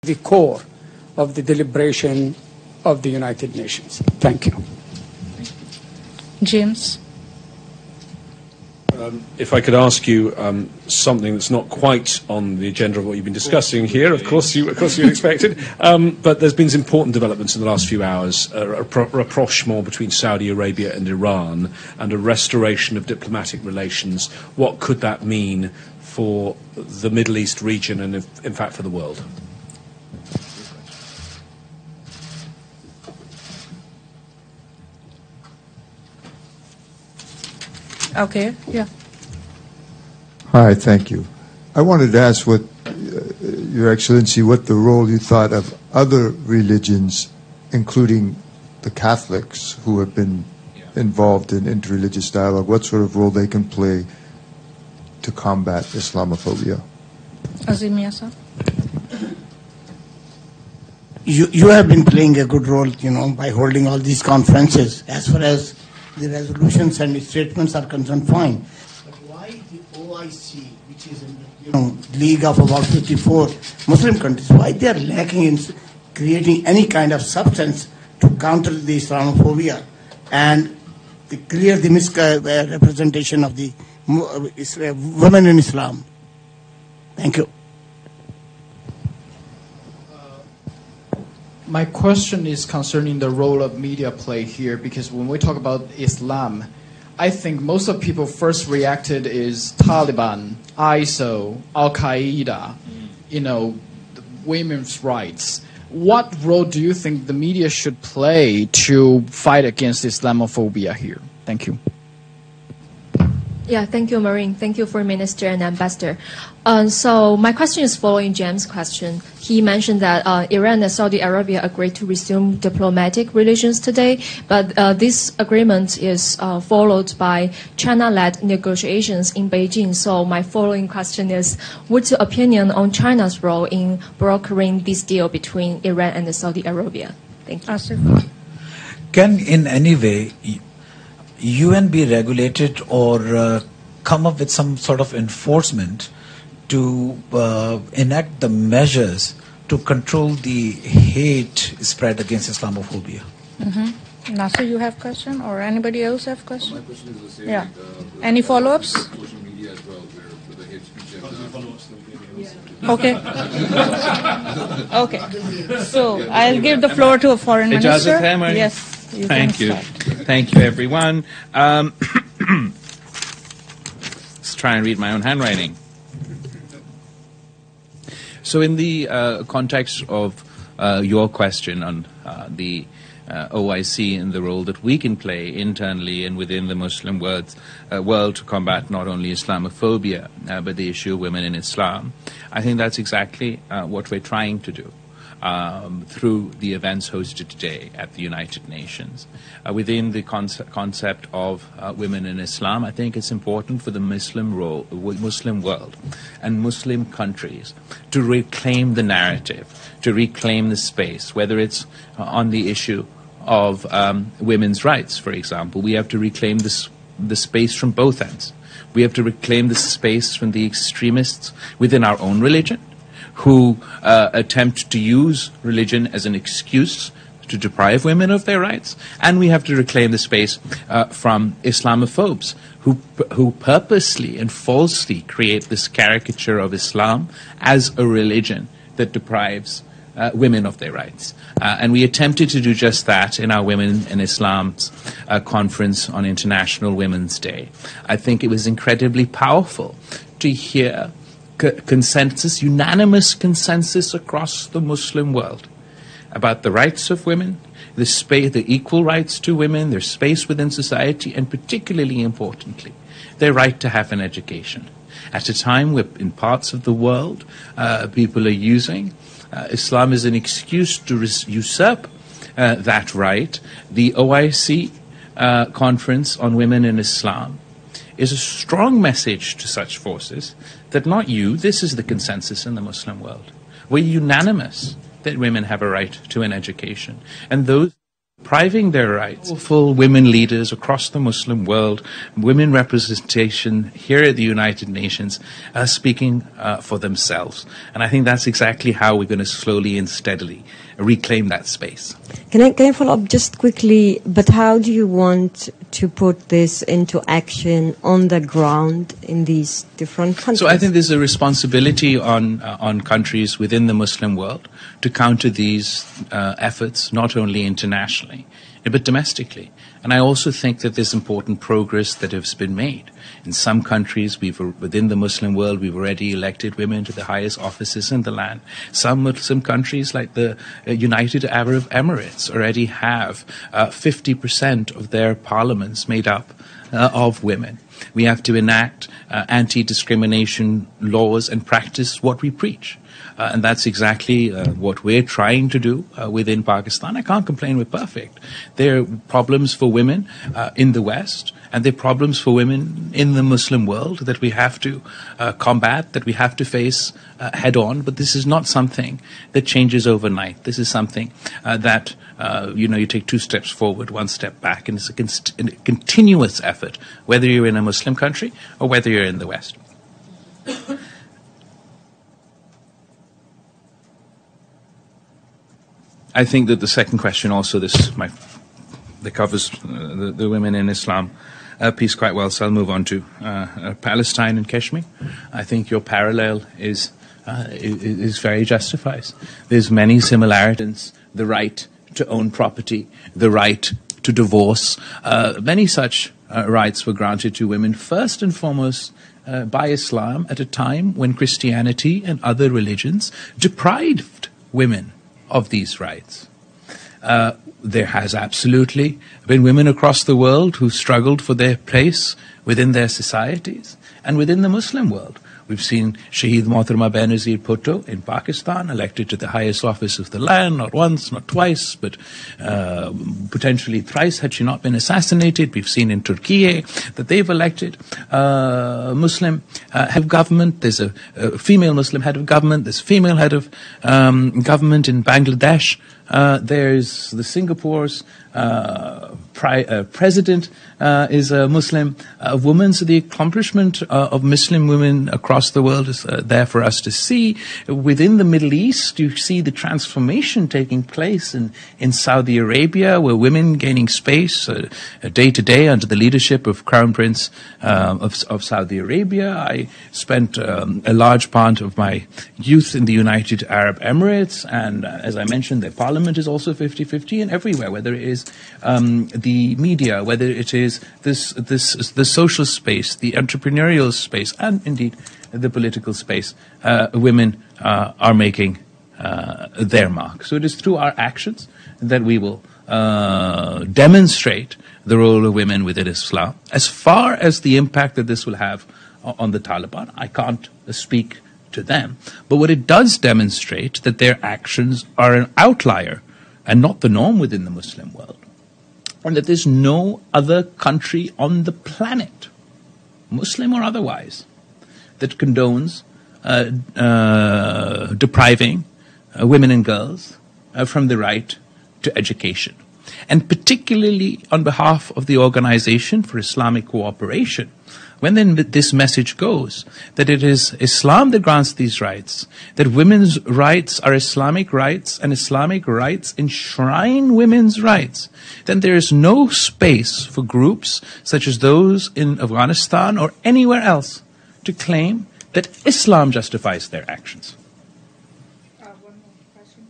the core of the deliberation of the United Nations. Thank you. James. If I could ask you something that's not quite on the agenda of what you've been discussing here, of course you expected, but there's been some important developments in the last few hours, a rapprochement between Saudi Arabia and Iran, and a restoration of diplomatic relations. What could that mean for the Middle East region and, in fact, for the world? Okay, yeah. Hi, thank you. I wanted to ask what, Your Excellency, what the role you thought of other religions, including the Catholics who have been involved in interreligious dialogue, what sort of role they can play to combat Islamophobia. Azim Yasser. You have been playing a good role, by holding all these conferences. As far as the resolutions and the statements are concerned, fine. But why the OIC, which is a league of about 54 Muslim countries, why they are lacking in creating any kind of substance to counter the Islamophobia and to clear the misrepresentation of the women in Islam? Thank you. My question is concerning the role of media play here, because when we talk about Islam, I think most of people first reacted is Taliban, ISIL, Al-Qaeda, women's rights. What role do you think the media should play to fight against Islamophobia here? Thank you. Yeah, thank you, Maureen. Thank you for Minister and Ambassador. So my question is following James' question. He mentioned that Iran and Saudi Arabia agreed to resume diplomatic relations today, but this agreement is followed by China-led negotiations in Beijing. So my following question is, what's your opinion on China's role in brokering this deal between Iran and Saudi Arabia? Thank you. Asif. Can in any way UN be regulated or come up with some sort of enforcement to enact the measures to control the hate spread against Islamophobia? Nasser, you have question, or anybody else have question? My question is the same. Yeah. Any follow-ups? Social media as well, where the hate speech and Okay. Okay. So I'll give the floor to a foreign minister. Yes. Thank you. Thank you, everyone. Let's try and read my own handwriting. So in the context of your question on the OIC and the role that we can play internally and within the Muslim world to combat not only Islamophobia, but the issue of women in Islam, I think that's exactly what we're trying to do. Through the events hosted today at the United Nations. Within the concept of women in Islam, I think it's important for the Muslim world and Muslim countries to reclaim the narrative, to reclaim the space, whether it's on the issue of women's rights, for example. We have to reclaim the space from both ends. We have to reclaim the space from the extremists within our own religion, who attempt to use religion as an excuse to deprive women of their rights, and we have to reclaim the space from Islamophobes who purposely and falsely create this caricature of Islam as a religion that deprives women of their rights. And we attempted to do just that in our Women in Islam's conference on International Women's Day. I think it was incredibly powerful to hear consensus, unanimous consensus across the Muslim world about the rights of women, the equal rights to women, their space within society, and particularly importantly, their right to have an education. At a time where in parts of the world people are using Islam as an excuse to usurp that right, the OIC conference on women in Islam is a strong message to such forces that not you, this is the consensus in the Muslim world. We're unanimous that women have a right to an education. And those Depriving their rights. Full women leaders across the Muslim world, women representation here at the United Nations are speaking for themselves. And I think that's exactly how we're going to slowly and steadily reclaim that space. Can I follow up just quickly, but how do you want to put this into action on the ground in these different countries? So I think there's a responsibility on countries within the Muslim world to counter these efforts, not only internationally, but domestically. And I also think that there's important progress that has been made. In some countries, within the Muslim world, we've already elected women to the highest offices in the land. Some Muslim countries, like the United Arab Emirates, already have 50% of their parliaments made up of women. We have to enact anti-discrimination laws and practice what we preach. And that's exactly what we're trying to do within Pakistan. I can't complain we're perfect. There are problems for women in the West, and there are problems for women in the Muslim world that we have to combat, that we have to face head on. But this is not something that changes overnight. This is something that, you take 2 steps forward, 1 step back, and it's a continuous effort, whether you're in a Muslim country or whether you're in the West. I think that the second question also, that covers the women in Islam piece quite well, so I'll move on to Palestine and Kashmir. I think your parallel is very justified. There's many similarities: the right to own property, the right to divorce. Many such rights were granted to women, first and foremost by Islam, at a time when Christianity and other religions deprived women of these rights. There has absolutely been women across the world who struggled for their place within their societies and within the Muslim world. We've seen Shaheed Mohtarma Benazir Bhutto in Pakistan, elected to the highest office of the land, not once, not twice, but potentially thrice had she not been assassinated. We've seen in Turkey that they've elected Muslim head of government. There's a female Muslim head of government. There's a female head of government in Bangladesh. There's the Singapore's president is a Muslim woman. So the accomplishment of Muslim women across the world is there for us to see. Within the Middle East, you see the transformation taking place in Saudi Arabia, where women gaining space day to day under the leadership of Crown Prince of Saudi Arabia. I spent a large part of my youth in the United Arab Emirates, and as I mentioned, their parliament is also 50-50, and everywhere, whether it is the media, whether it is the social space, the entrepreneurial space, and indeed the political space, women are making their mark. So it is through our actions that we will demonstrate the role of women within Islam. As far as the impact that this will have on the Taliban, I can't speak to them. But what it does demonstrate that their actions are an outlier and not the norm within the Muslim world. And that there's no other country on the planet, Muslim or otherwise, that condones depriving women and girls from the right to education. And particularly on behalf of the Organization for Islamic Cooperation, when then this message goes that it is Islam that grants these rights, that women's rights are Islamic rights and Islamic rights enshrine women's rights, then there is no space for groups such as those in Afghanistan or anywhere else to claim that Islam justifies their actions. One more question.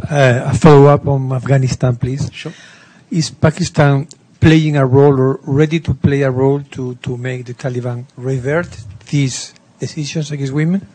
A follow-up on Afghanistan, please. Sure. Is Pakistan playing a role or ready to play a role to make the Taliban revert these decisions against women?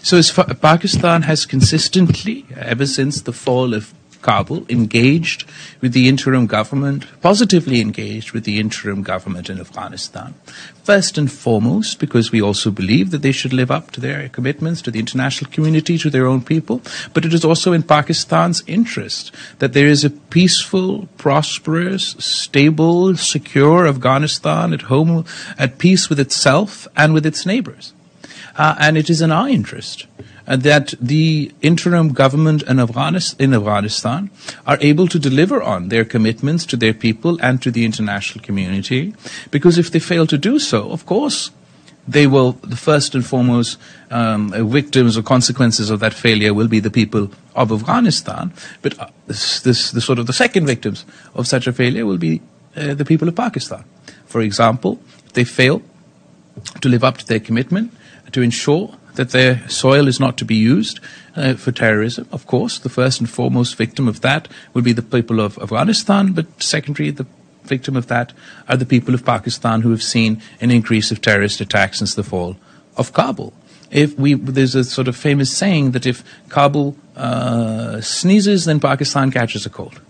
So Pakistan has consistently, ever since the fall of Kabul, engaged with the interim government, positively engaged with the interim government in Afghanistan. First and foremost, because we also believe that they should live up to their commitments to the international community, to their own people. But it is also in Pakistan's interest that there is a peaceful, prosperous, stable, secure Afghanistan at home, at peace with itself and with its neighbors. and it is in our interest that the interim government in Afghanistan are able to deliver on their commitments to their people and to the international community, because if they fail to do so, of course, they will, the first and foremost victims or consequences of that failure will be the people of Afghanistan, but the second victims of such a failure will be the people of Pakistan. For example, if they fail to live up to their commitment to ensure that their soil is not to be used for terrorism, of course, the first and foremost victim of that will be the people of Afghanistan, but secondary, the victim of that are the people of Pakistan, who have seen an increase of terrorist attacks since the fall of Kabul. There's a sort of famous saying that if Kabul sneezes, then Pakistan catches a cold.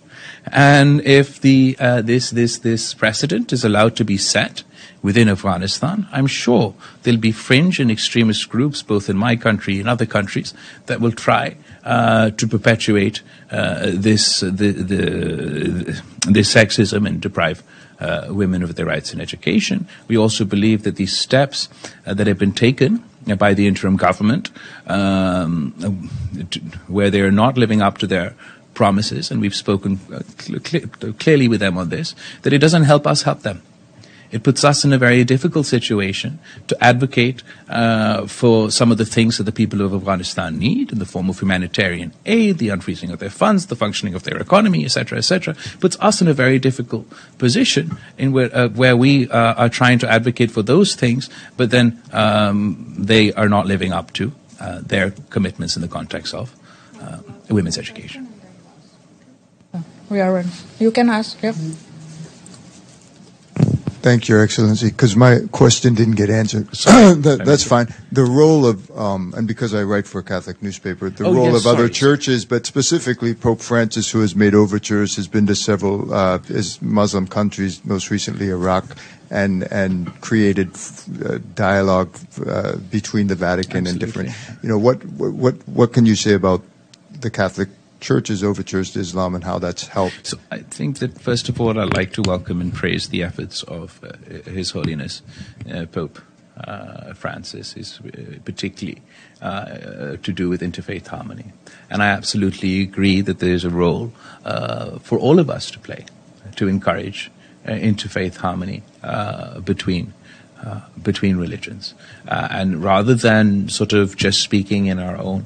And if this precedent is allowed to be set within Afghanistan, I'm sure there'll be fringe and extremist groups, both in my country and other countries, that will try to perpetuate this sexism and deprive women of their rights in education. We also believe that these steps that have been taken by the interim government, where they are not living up to their promises, and we've spoken clearly with them on this, that it doesn't help us help them. It puts us in a very difficult situation to advocate for some of the things that the people of Afghanistan need in the form of humanitarian aid, the unfreezing of their funds, the functioning of their economy, etc., etc. Puts us in a very difficult position in where we are trying to advocate for those things, but then they are not living up to their commitments in the context of women's education. We are ready. You can ask. Yep. Thank you, Your Excellency, because my question didn't get answered. That's fine. The role of, and because I write for a Catholic newspaper, the role of other churches, but specifically Pope Francis, who has made overtures, has been to several Muslim countries, most recently Iraq, and created dialogue between the Vatican and different. What can you say about the Catholic Church's overtures to Islam and how that's helped? So I think that, first of all, I'd like to welcome and praise the efforts of His Holiness Pope Francis, particularly to do with interfaith harmony. And I absolutely agree that there's a role for all of us to play to encourage interfaith harmony between religions. And rather than sort of just speaking in our own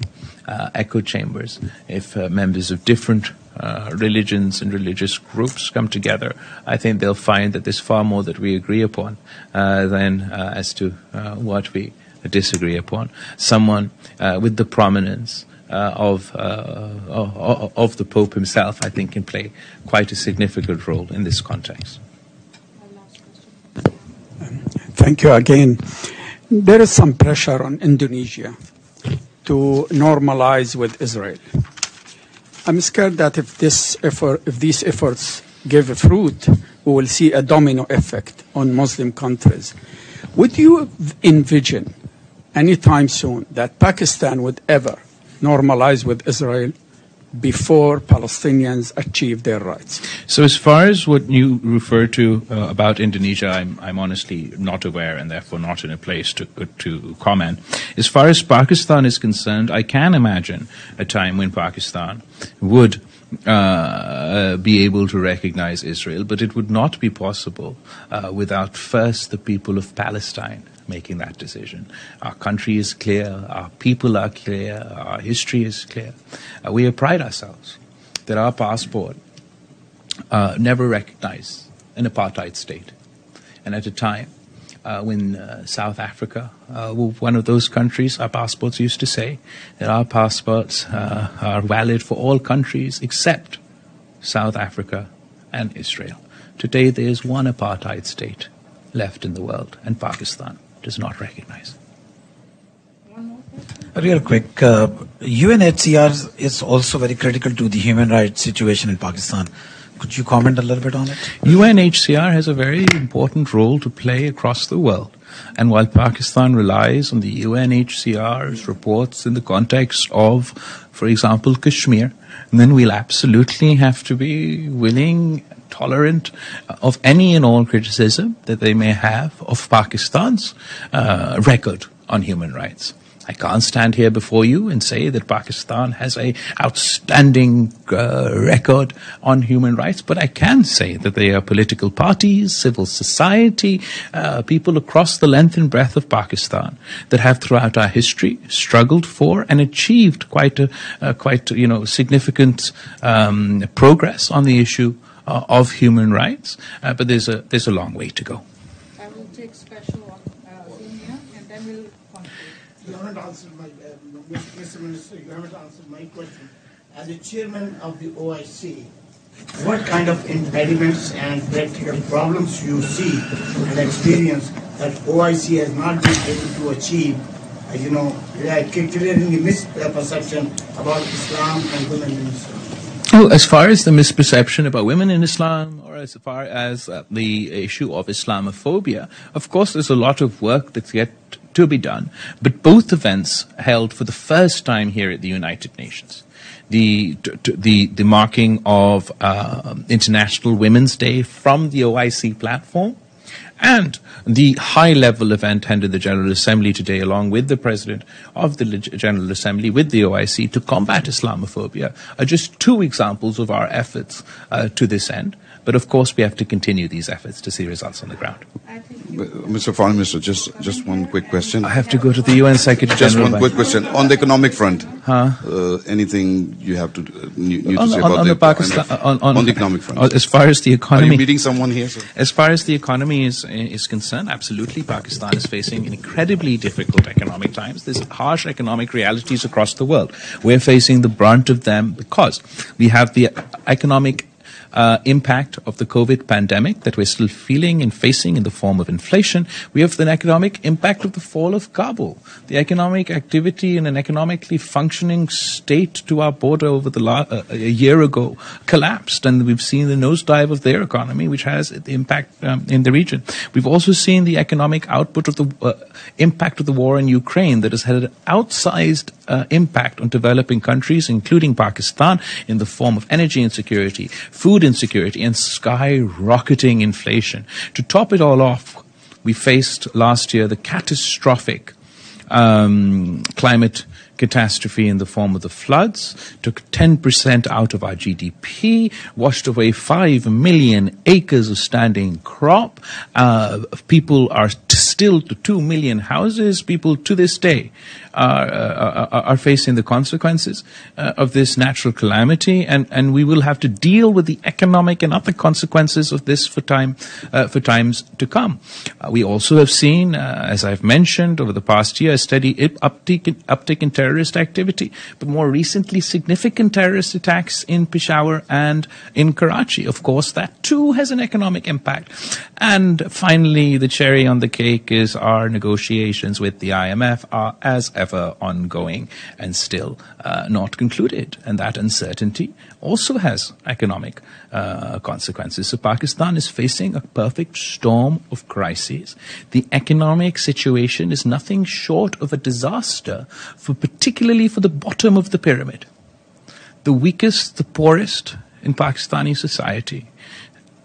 echo chambers, if members of different religions and religious groups come together, I think they'll find that there's far more that we agree upon than as to what we disagree upon. Someone with the prominence of the Pope himself, I think, can play quite a significant role in this context. Thank you again. There is some pressure on Indonesia to normalize with Israel. I'm scared that if these efforts give fruit, we will see a domino effect on Muslim countries. Would you envision anytime soon that Pakistan would ever normalize with Israel before Palestinians achieve their rights? So as far as what you refer to about Indonesia, I'm honestly not aware and therefore not in a place to comment. As far as Pakistan is concerned, I can imagine a time when Pakistan would be able to recognize Israel, but it would not be possible without first the people of Palestine making that decision. Our country is clear, our people are clear, our history is clear. We pride ourselves that our passport never recognized an apartheid state. And at a time when South Africa were one of those countries, our passports used to say that our passports are valid for all countries except South Africa and Israel. Today there is one apartheid state left in the world, and Pakistan does not recognize. Real quick, UNHCR is also very critical to the human rights situation in Pakistan. Could you comment a little bit on it? UNHCR has a very important role to play across the world. And while Pakistan relies on the UNHCR's reports in the context of, for example, Kashmir, then we'll absolutely have to be willing, tolerant of any and all criticism that they may have of Pakistan's record on human rights. I can't stand here before you and say that Pakistan has an outstanding record on human rights, but I can say that there are political parties, civil society, people across the length and breadth of Pakistan that have throughout our history struggled for and achieved quite significant progress on the issue of human rights, but there's a long way to go. I will take special Zenia, and then we'll conclude. You haven't answered Mr. Minister, you haven't answered my question. As a chairman of the OIC, what kind of impediments and practical problems you see and experience that OIC has not been able to achieve, clearing the misperception about Islam and women in Islam? Oh, as far as the misperception about women in Islam, or as far as the issue of Islamophobia, of course there's a lot of work that's yet to be done. But both events held for the first time here at the United Nations. The marking of International Women's Day from the OIC platform, and the high-level event held in the General Assembly today, along with the President of the General Assembly with the OIC to combat Islamophobia, are just two examples of our efforts to this end. But of course, we have to continue these efforts to see results on the ground. Mr. Foreign Minister, just one quick question. I have to go to the UN Secretary Just General. one quick question. On the economic front, anything you have to need to say about on the economic front? As far as the economy... Are you meeting someone here, sir? As far as the economy is concerned, absolutely, Pakistan is facing incredibly difficult economic times. There's harsh economic realities across the world. We're facing the brunt of them because we have the economic impact of the COVID pandemic that we're still feeling and facing in the form of inflation. We have the economic impact of the fall of Kabul. The economic activity in an economically functioning state to our border over a year ago collapsed, and we've seen the nosedive of their economy, which has the impact in the region. We've also seen the economic output of the impact of the war in Ukraine that has had an outsized impact on developing countries, including Pakistan, in the form of energy insecurity, food insecurity, and skyrocketing inflation. To top it all off, we faced last year the catastrophic climate catastrophe in the form of the floods, took 10% out of our GDP, washed away 5 million acres of standing crop. People are still to 2 million houses. People to this day are facing the consequences of this natural calamity, and we will have to deal with the economic and other consequences of this for times to come. We also have seen, as I've mentioned, over the past year, a steady uptick in terrorist activity, but more recently, significant terrorist attacks in Peshawar and in Karachi. Of course, that too has an economic impact. And finally, the cherry on the cake is our negotiations with the IMF are as ever ongoing and still not concluded. And that uncertainty also has economic consequences. So Pakistan is facing a perfect storm of crises. The economic situation is nothing short of a disaster, particularly for the bottom of the pyramid. The weakest, the poorest in Pakistani society,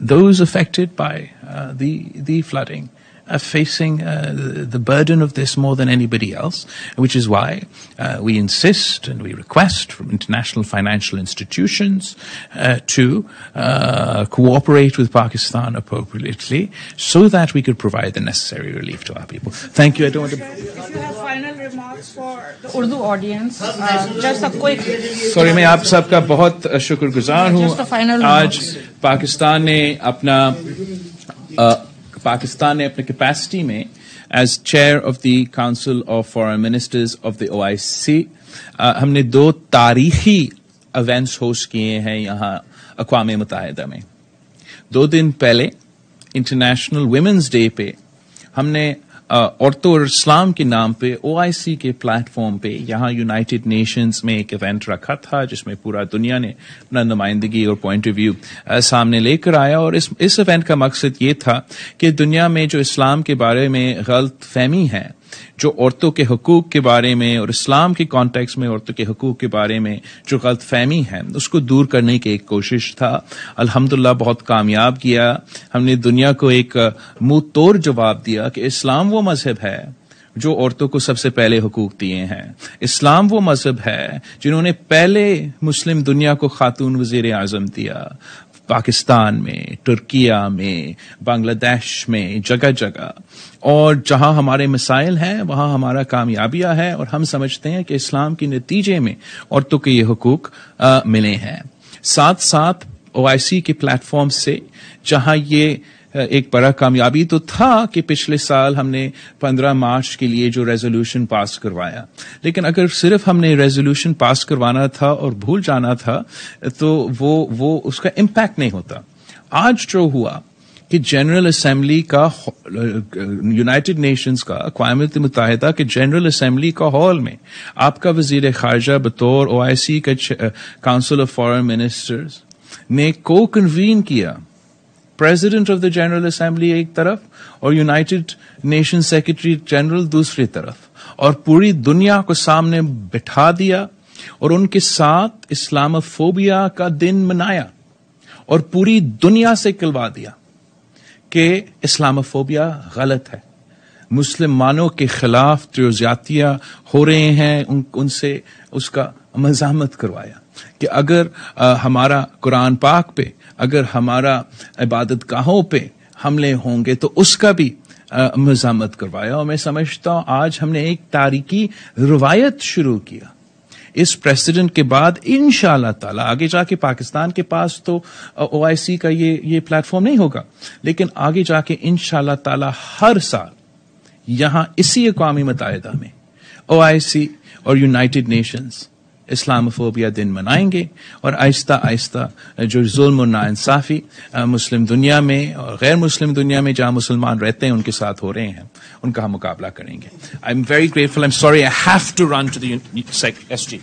those affected by the flooding, are facing the burden of this more than anybody else, which is why we insist and we request from international financial institutions to cooperate with Pakistan appropriately so that we could provide the necessary relief to our people. Thank you. I don't want to... If you have final remarks for the Urdu audience, just a quick... Sorry, मैं आप सबका बहुत शुक्रगुजार हूँ. Just a final आज पाकिस्तान ने अपने capacity में, as chair of the Council of Foreign Ministers of the OIC, हमने 2 तारीखी events host किए हैं यहाँ अक़वाम मुत्तहिदा में. 2 दिन पहले इंटरनेशनल वुमेन्स डे पे हमने औरतों और इस्लाम के नाम पे OIC के प्लेटफॉर्म पे यहाँ यूनाइटेड नेशंस में एक इवेंट रखा था जिसमें पूरा दुनिया ने अपना नुमाइंदगी और पॉइंट ऑफ व्यू सामने लेकर आया. और इस इवेंट का मकसद ये था कि दुनिया में जो इस्लाम के बारे में गलत फहमी है, जो औरतों के हकूक के बारे में और इस्लाम के कॉन्टेक्स्ट में औरतों के हकूक के बारे में जो गलत फहमी है, उसको दूर करने की एक कोशिश था. अल्हम्दुलिल्लाह बहुत कामयाब किया. हमने दुनिया को एक मुंह तोड़ जवाब दिया कि इस्लाम वो मजहब है جو عورتوں کو سب سے پہلے حقوق دیے ہیں. اسلام وہ مذہب ہے جنہوں نے پہلے مسلم دنیا کو خاتون وزیر اعظم دیا. پاکستان میں، ترکیہ میں، بنگلہ دیش میں، جگہ جگہ. اور جہاں ہمارے مسائل ہیں وہاں ہمارا کامیابیاں ہے، اور ہم سمجھتے ہیں کہ اسلام کے نتیجے میں عورتوں کو یہ حقوق ملے ہیں. ساتھ ساتھ OIC کے پلیٹ فارم سے جہاں یہ ایک بڑا کامیابی تو تھا کہ پچھلے سال ہم نے 15 مارچ کے لیے جو ریزولوشن پاس کروایا، لیکن اگر صرف ہم نے ریزولوشن پاس کروانا تھا اور بھول جانا تھا تو وہ اس کا امپیکٹ نہیں ہوتا. آج جو ہوا کہ جنرل اسمبلی کا، یونائٹڈ نیشنز کا، اقوام متحدہ کے جنرل اسمبلی کا ہال میں آپ کا وزیر خارجہ بطور OIC کا کاؤنسل آف فارن منسٹرز نے کو کنوین کیا. President of the general assembly ایک طرف اور یونائٹڈ نیشن سیکرٹری جنرل دوسری طرف، اور پوری دنیا کو سامنے بٹھا دیا اور ان کے ساتھ اسلاموفوبیا کا دن منایا اور پوری دنیا سے کلوا دیا کہ اسلاموفوبیا غلط ہے. مسلمانوں کے خلاف جو زیادتیاں ہو رہے ہیں ان سے اس کا مزاحمت کروایا کہ اگر ہمارا قرآن پاک پہ، اگر ہمارا عبادت گاہوں پہ حملے ہوں گے تو اس کا بھی مزاحمت کروایا. اور میں سمجھتا ہوں آج ہم نے ایک تاریخی روایت شروع کیا. اس پریسیڈنٹ کے بعد انشاءاللہ تعالی آگے جا کے پاکستان کے پاس تو OIC کا یہ پلیٹ فارم نہیں ہوگا، لیکن آگے جا کے انشاءاللہ تعالی ہر سال یہاں اسی اقوام متحدہ میں OIC اور یونائٹڈ نیشنز اسلاموفوبیا دن منائیں گے، اور آہستہ آہستہ جو ظلم و ناانصافی مسلم دنیا میں اور غیر مسلم دنیا میں جہاں مسلمان رہتے ہیں ان کے ساتھ ہو رہے ہیں ان کا ہم مقابلہ کریں گے. I am very grateful. I am sorry I have to run to the SG.